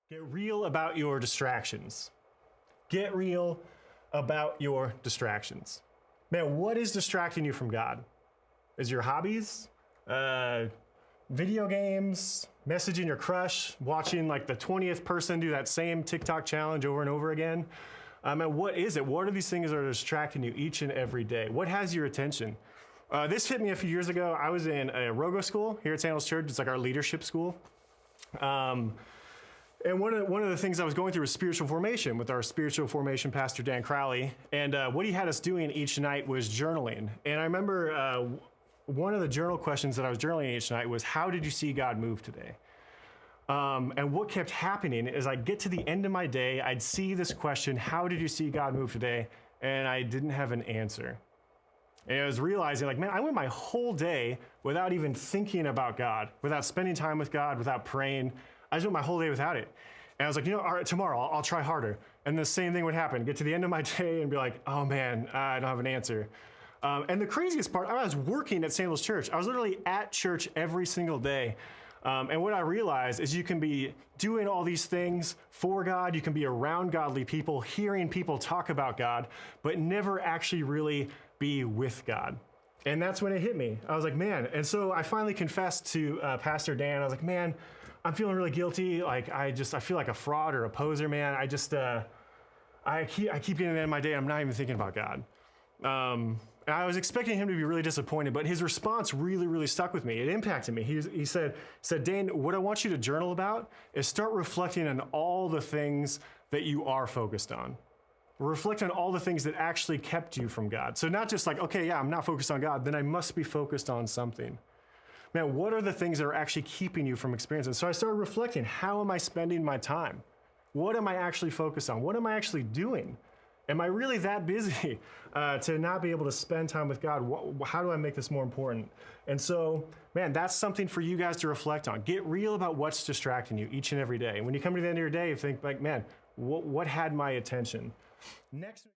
Get real about your distractions. Get real about your distractions. Man, what is distracting you from God? Is your hobbies? Video games? Messaging your crush? Watching like the 20th person do that same TikTok challenge over and over again? And what is it? What are these things that are distracting you each and every day? What has your attention? This hit me a few years ago. I was in a Rogo school here at Sandals Church. It's like our leadership school. And one of the things I was going through was spiritual formation with our spiritual formation pastor, Dan Crowley. And what he had us doing each night was journaling. And I remember one of the journal questions that I was journaling each night was, how did you see God move today? And what kept happening is I'd get to the end of my day, I'd see this question, how did you see God move today? And I didn't have an answer. And I was realizing, like, man, I went my whole day without even thinking about God, without spending time with God, without praying. I just went my whole day without it. And I was like, all right, tomorrow I'll try harder. And the same thing would happen. Get to the end of my day and be like, oh man, I don't have an answer. And the craziest part, I was working at Sandals Church. I was literally at church every single day. And what I realized is you can be doing all these things for God. You can be around godly people, hearing people talk about God, but never actually really be with God. And that's when it hit me. I was like, man. And so I finally confessed to Pastor Dan. I was like, man, I'm feeling really guilty. Like I feel like a fraud or a poser, man. I keep getting to the end of my day. I'm not even thinking about God. And I was expecting him to be really disappointed, but his response really, really stuck with me. It impacted me. He said, Dane, what I want you to journal about is start reflecting on all the things that you are focused on. Reflect on all the things that actually kept you from God. So not just like, okay, yeah, I'm not focused on God, then I must be focused on something. Man, what are the things that are actually keeping you from experiencing? So I started reflecting, how am I spending my time? What am I actually focused on? What am I actually doing? Am I really that busy to not be able to spend time with God? How do I make this more important? And so, man, that's something for you guys to reflect on. Get real about what's distracting you each and every day. And when you come to the end of your day, you think like, man, what had my attention? Next.